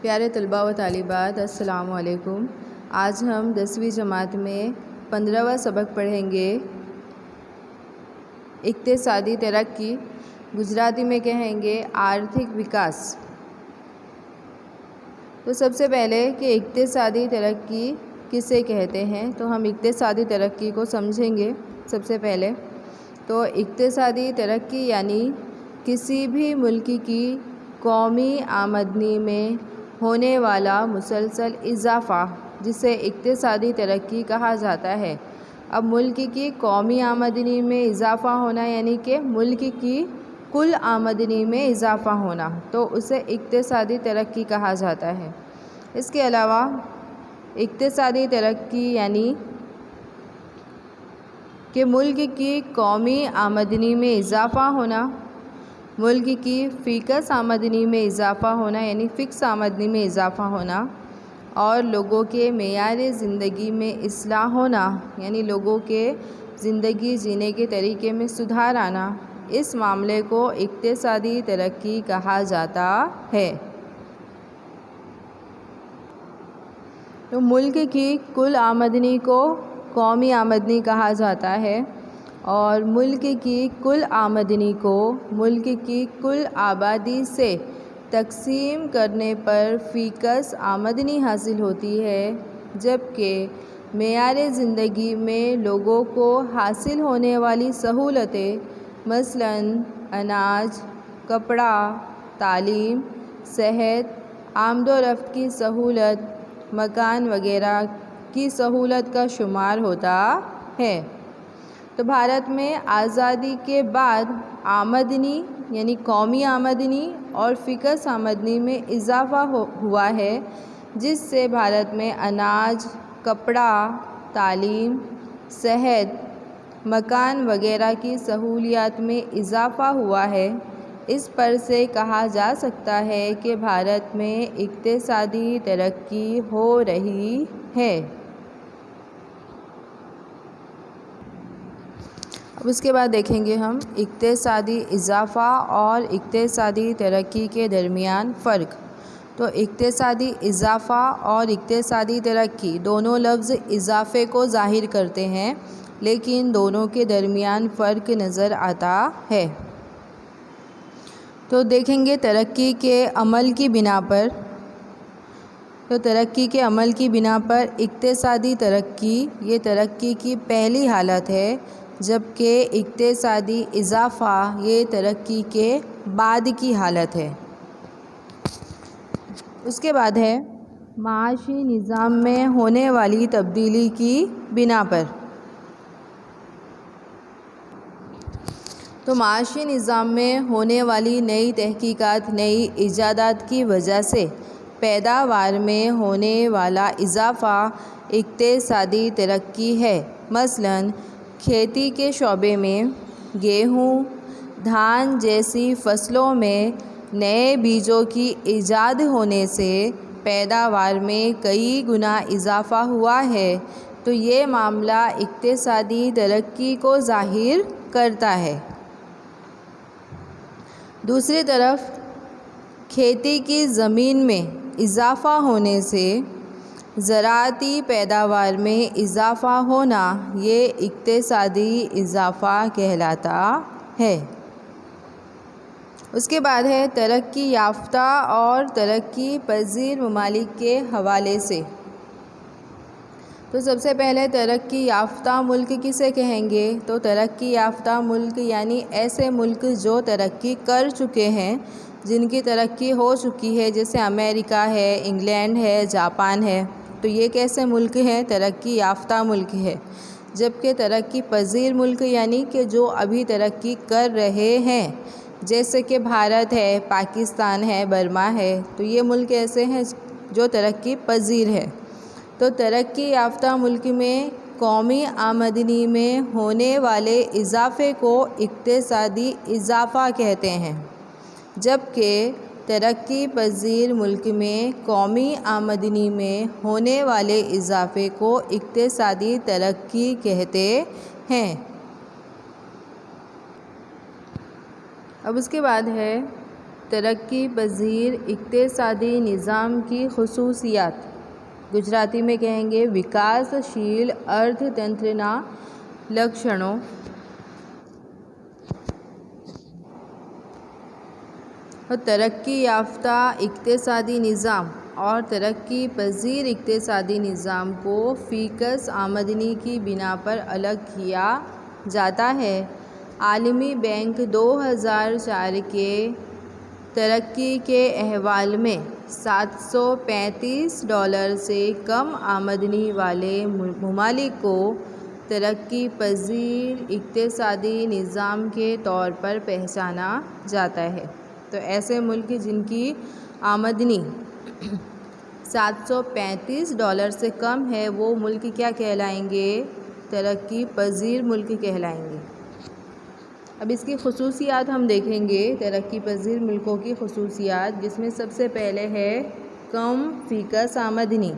پیارے طلباء و طالبات، السلام علیکم۔ آج ہم 10ویں جماعت میں 15واں سبق پڑھیں گے، اقتصادی ترقی، گجراتی میں کہیں گے آرتھک وکاس۔ تو سب سے پہلے کہ اقتصادی ترقی کسے کہتے ہیں، تو ہم اقتصادی ترقی کو سمجھیں گے۔ سب سے پہلے تو اقتصادی ترقی یعنی کسی بھی ملک کی قومی آمدنی میں ہونے والا مسلسل اضافہ، جسے اقتصادی ترقی کہا جاتا ہے۔ اب ملک کی قومی آمدنی میں اضافہ ہونا یعنی کہ ملک کی کل آمدنی میں اضافہ ہونا، تو اسے اقتصادی ترقی کہا جاتا ہے۔ اس کے علاوہ اقتصادی ترقی یعنی کہ ملک کی قومی آمدنی میں اضافہ ہونا، ملک کی فیکس آمدنی میں اضافہ ہونا یعنی فکس آمدنی میں اضافہ ہونا، اور لوگوں کے معیار زندگی میں اصلاح ہونا یعنی لوگوں کے زندگی جینے کے طریقے میں سدھار آنا، اس معاملے کو اقتصادی ترقی کہا جاتا ہے۔ تو ملک کی کل آمدنی کو قومی آمدنی کہا جاتا ہے، اور ملک کی کل آمدنی کو ملک کی کل آبادی سے تقسیم کرنے پر فیکس آمدنی حاصل ہوتی ہے، جبکہ معیار زندگی میں لوگوں کو حاصل ہونے والی سہولتیں مثلاً اناج، کپڑا، تعلیم، صحت، آمد و رفت کی سہولت، مکان وغیرہ کی سہولت کا شمار ہوتا ہے۔ تو بھارت میں آزادی کے بعد آمدنی یعنی قومی آمدنی اور فکس آمدنی میں اضافہ ہوا ہے، جس سے بھارت میں اناج، کپڑا، تعلیم، صحت، مکان وغیرہ کی سہولیات میں اضافہ ہوا ہے۔ اس پر سے کہا جا سکتا ہے کہ بھارت میں اقتصادی ترقی ہو رہی ہے۔ اب اس کے بعد دیکھیں گے ہم اقتصادی اضافہ اور اقتصادی ترقی کے درمیان فرق۔ تو اقتصادی اضافہ اور اقتصادی ترقی دونوں لفظ اضافے کو ظاہر کرتے ہیں، لیکن دونوں کے درمیان فرق نظر آتا ہے۔ تو دیکھیں گے ترقی کے عمل کی بنا پر، تو ترقی کے عمل کی بنا پر اقتصادی ترقی یہ ترقی کی پہلی حالت ہے، جبکہ اقتصادی اضافہ یہ ترقی کے بعد کی حالت ہے۔ اس کے بعد ہے معاشی نظام میں ہونے والی تبدیلی کی بنا پر۔ تو معاشی نظام میں ہونے والی نئی تحقیقات، نئی ایجادات کی وجہ سے پیداوار میں ہونے والا اضافہ اقتصادی ترقی ہے۔ مثلاً کھیتی کے شعبے میں گیہوں، دھان جیسی فصلوں میں نئے بیجوں کی ایجاد ہونے سے پیداوار میں کئی گنا اضافہ ہوا ہے، تو یہ معاملہ اقتصادی ترقی کو ظاہر کرتا ہے۔ دوسری طرف کھیتی کی زمین میں اضافہ ہونے سے زراعتی پیداوار میں اضافہ ہونا یہ اقتصادی اضافہ کہلاتا ہے۔ اس کے بعد ہے ترقی یافتہ اور ترقی پذیر ممالک کے حوالے سے۔ تو سب سے پہلے ترقی یافتہ ملک کسے کہیں گے، تو ترقی یافتہ ملک یعنی ایسے ملک جو ترقی کر چکے ہیں، جن کی ترقی ہو چکی ہے، جیسے امریکہ ہے، انگلینڈ ہے، جاپان ہے، تو یہ کیسے ملک ہیں، ترقی یافتہ ملک ہے۔ جبکہ ترقی پذیر ملک یعنی کہ جو ابھی ترقی کر رہے ہیں، جیسے کہ بھارت ہے، پاکستان ہے، برما ہے، تو یہ ملک ایسے ہیں جو ترقی پذیر ہے۔ تو ترقی یافتہ ملک میں قومی آمدنی میں ہونے والے اضافے کو اقتصادی اضافہ کہتے ہیں، جبکہ ترقی پذیر ملک میں قومی آمدنی میں ہونے والے اضافے کو اقتصادی ترقی کہتے ہیں۔ اب اس کے بعد ہے ترقی پذیر اقتصادی نظام کی خصوصیات. گجراتی میں کہیں گے وکاسشیل ارتھ تنترنا لکشنوں. ترقی یافتہ اقتصادی نظام اور ترقی پذیر اقتصادی نظام کو فیکس آمدنی کی بنا پر الگ کیا جاتا ہے. عالمی بینک 2004 کے ترقی کے احوال میں $735 سے کم آمدنی والے ممالک کو ترقی پذیر اقتصادی نظام کے طور پر پہچانا جاتا ہے. تو ایسے ملک جن کی آمدنی $735 سے کم ہے وہ ملک کیا کہلائیں گے؟ ترقی پذیر ملک کہلائیں گے. اب اس کی خصوصیات ہم دیکھیں گے، ترقی پذیر ملکوں کی خصوصیات، جس میں سب سے پہلے ہے کم فیکس آمدنی.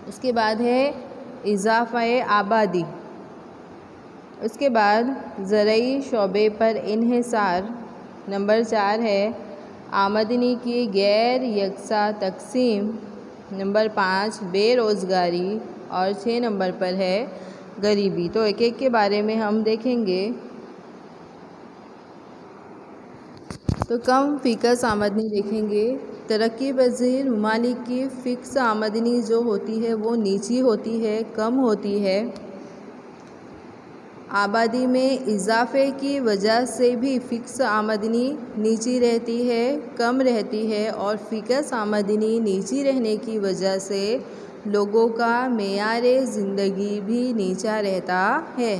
اس کے بعد ہے اضافہ آبادی. اس کے بعد زرعی شعبے پر انحصار. نمبر 4 ہے آمدنی کی غیر یکساں تقسیم. نمبر 5 بے روزگاری. اور 6 نمبر پر ہے غریبی. تو ایک ایک کے بارے میں ہم دیکھیں گے. تو کم فیکس آمدنی دیکھیں گے. ترقی پذیر ممالک کی فکس آمدنی جو ہوتی ہے وہ نیچی ہوتی ہے، کم ہوتی ہے. آبادی میں اضافے کی وجہ سے بھی فکس آمدنی نیچی رہتی ہے، کم رہتی ہے، اور فکس آمدنی نیچی رہنے کی وجہ سے لوگوں کا معیار زندگی بھی نیچا رہتا ہے.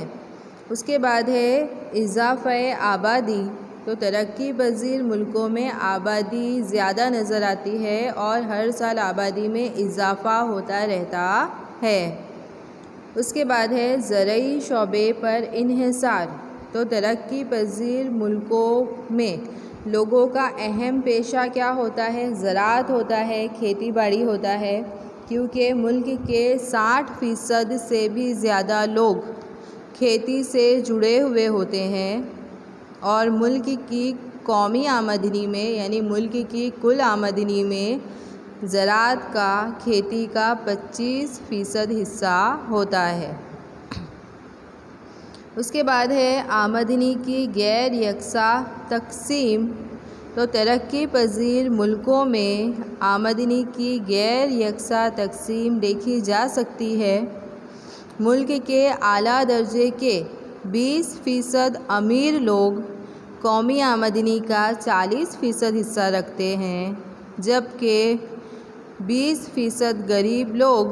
اس کے بعد ہے اضافہ آبادی. تو ترقی پذیر ملکوں میں آبادی زیادہ نظر آتی ہے اور ہر سال آبادی میں اضافہ ہوتا رہتا ہے. اس کے بعد ہے زرعی شعبے پر انحصار. تو ترقی پذیر ملکوں میں لوگوں کا اہم پیشہ کیا ہوتا ہے؟ زراعت ہوتا ہے، کھیتی باڑی ہوتا ہے، کیونکہ ملک کے 60% سے بھی زیادہ لوگ کھیتی سے جڑے ہوئے ہوتے ہیں. اور ملک کی قومی آمدنی میں یعنی ملک کی کل آمدنی میں زراعت کا، کھیتی کا 25% حصہ ہوتا ہے. اس کے بعد ہے آمدنی کی غیر یکساں تقسیم. تو ترقی پذیر ملکوں میں آمدنی کی غیر یکساں تقسیم دیکھی جا سکتی ہے. ملک کے اعلیٰ درجے کے 20% امیر لوگ قومی آمدنی کا 40% حصہ رکھتے ہیں، جبکہ 20% غریب لوگ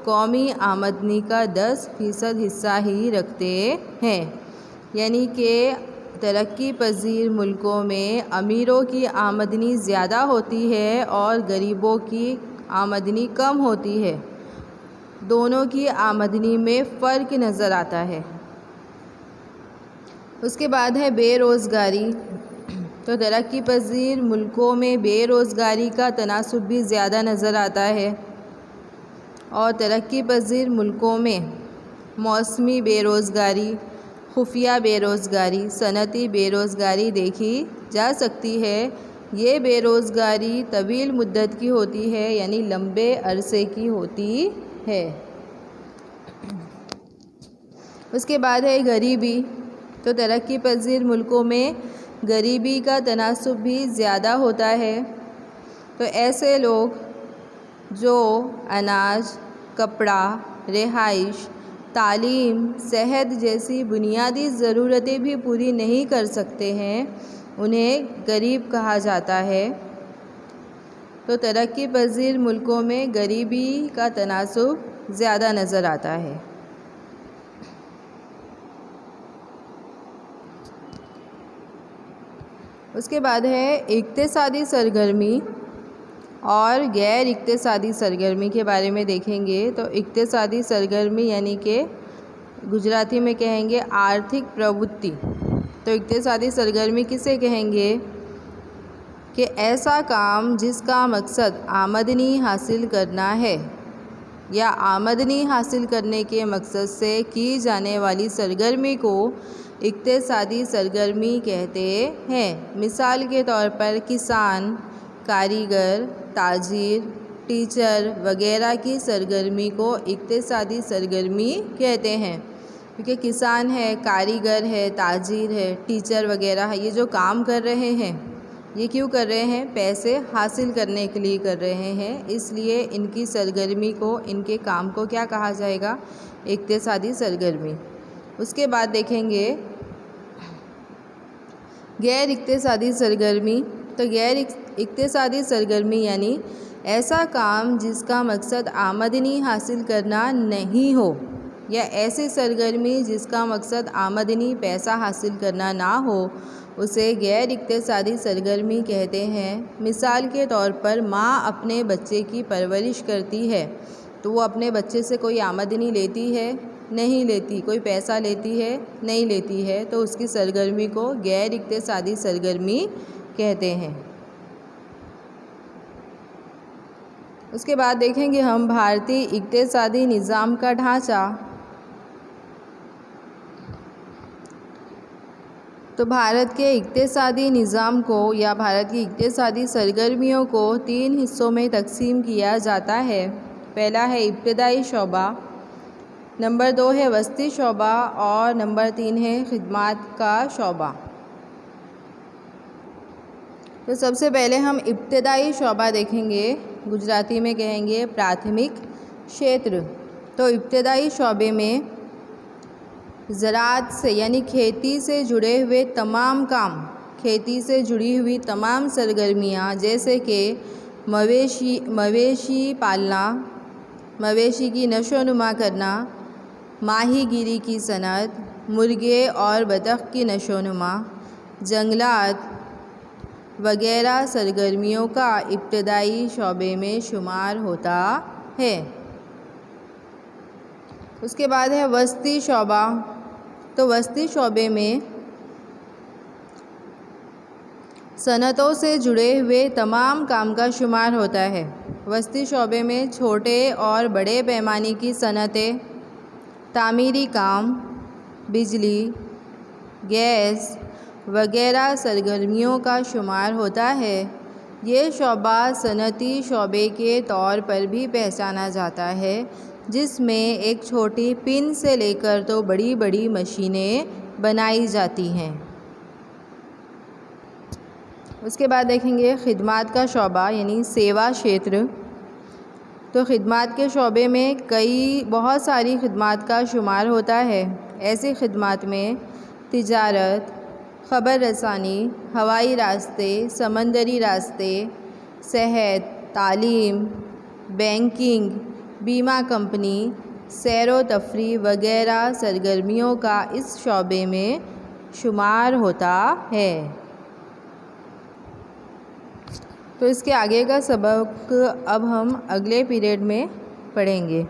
قومی آمدنی کا 10% حصہ ہی رکھتے ہیں. یعنی کہ ترقی پذیر ملکوں میں امیروں کی آمدنی زیادہ ہوتی ہے اور غریبوں کی آمدنی کم ہوتی ہے. دونوں کی آمدنی میں فرق نظر آتا ہے. اس کے بعد ہے بے روزگاری. تو ترقی پذیر ملکوں میں بے روزگاری کا تناسب بھی زیادہ نظر آتا ہے، اور ترقی پذیر ملکوں میں موسمی بے روزگاری، خفیہ بے روزگاری، صنعتی بے روزگاری دیکھی جا سکتی ہے. یہ بے روزگاری طویل مدت کی ہوتی ہے، یعنی لمبے عرصے کی ہوتی ہے. اس کے بعد ہے غریبی. تو ترقی پذیر ملکوں میں غریبی کا تناسب بھی زیادہ ہوتا ہے. تو ایسے لوگ جو اناج، کپڑا، رہائش، تعلیم، صحت جیسی بنیادی ضرورتیں بھی پوری نہیں کر سکتے ہیں، انہیں غریب کہا جاتا ہے. تو ترقی پذیر ملکوں میں غریبی کا تناسب زیادہ نظر آتا ہے. اس کے بعد ہے اقتصادی سرگرمی اور غیر اقتصادی سرگرمی کے بارے میں دیکھیں گے. تو اقتصادی سرگرمی یعنی کہ گجراتی میں کہیں گے آرتھک پروتی. تو اقتصادی سرگرمی کسے کہیں گے؟ کہ ایسا کام جس کا مقصد آمدنی حاصل کرنا ہے. یا آمدنی حاصل کرنے کے مقصد سے کی جانے والی سرگرمی کو اقتصادی سرگرمی کہتے ہیں۔ مثال کے طور پر کسان، کاریگر، تاجر، ٹیچر وغیرہ کی سرگرمی کو اقتصادی سرگرمی کہتے ہیں، کیونکہ کسان ہے، کاریگر ہے، تاجر ہے، ٹیچر وغیرہ ہے، یہ جو کام کر رہے ہیں یہ کیوں کر رہے ہیں؟ پیسے حاصل کرنے کے لیے کر رہے ہیں، اس لیے ان کی سرگرمی کو، ان کے کام کو کیا کہا جائے گا؟ اقتصادی سرگرمی۔ اس کے بعد دیکھیں گے غیر اقتصادی سرگرمی۔ تو غیر اقتصادی سرگرمی یعنی ایسا کام جس کا مقصد آمدنی حاصل کرنا نہیں ہو، یا ایسی سرگرمی جس کا مقصد آمدنی، پیسہ حاصل کرنا نہ ہو، اسے غیر اقتصادی سرگرمی کہتے ہیں۔ مثال کے طور پر ماں اپنے بچے کی پرورش کرتی ہے، تو وہ اپنے بچے سے کوئی آمدنی لیتی ہے؟ نہیں لیتی۔ کوئی پیسہ لیتی ہے؟ نہیں لیتی ہے، تو اس کی سرگرمی کو غیر اقتصادی سرگرمی کہتے ہیں۔ اس کے بعد دیکھیں گے ہم بھارتی اقتصادی نظام کا ڈھانچہ۔ تو بھارت کے اقتصادی نظام کو یا بھارت کی اقتصادی سرگرمیوں کو 3 حصوں میں تقسیم کیا جاتا ہے۔ پہلا ہے ابتدائی شعبہ، نمبر 2 ہے وسطی شعبہ، اور نمبر 3 ہے خدمات کا شعبہ۔ تو سب سے پہلے ہم ابتدائی شعبہ دیکھیں گے، گجراتی میں کہیں گے پراتھمک شیتر۔ تو ابتدائی شعبے میں زراعت سے یعنی کھیتی سے جڑے ہوئے تمام کام، کھیتی سے جڑی ہوئی تمام سرگرمیاں، جیسے کہ مویشی پالنا، مویشی کی نشو و نما کرنا، ماہی گیری کی صنعت، مرغے اور بطخ کی نشو و نما، جنگلات وغیرہ سرگرمیوں کا ابتدائی شعبے میں شمار ہوتا ہے۔ اس کے بعد ہے وسطی شعبہ۔ تو وسطی شعبے میں صنعتوں سے جڑے ہوئے تمام کام کا شمار ہوتا ہے۔ وسطی شعبے میں چھوٹے اور بڑے پیمانے کی صنعتیں، تعمیری کام، بجلی، گیس وغیرہ سرگرمیوں کا شمار ہوتا ہے۔ یہ شعبہ صنعتی شعبے کے طور پر بھی پہچانا جاتا ہے، جس میں ایک چھوٹی پن سے لے کر تو بڑی بڑی مشینیں بنائی جاتی ہیں۔ اس کے بعد دیکھیں گے خدمات کا شعبہ یعنی سیوا شیتر۔ تو خدمات کے شعبے میں بہت ساری خدمات کا شمار ہوتا ہے۔ ایسی خدمات میں تجارت، خبر رسانی، ہوائی راستے، سمندری راستے، صحت، تعلیم، بینکنگ، بیمہ کمپنی، سیر و تفریح وغیرہ سرگرمیوں کا اس شعبے میں شمار ہوتا ہے۔ تو اس کے آگے کا سبق اب ہم اگلے پیریڈ میں پڑھیں گے۔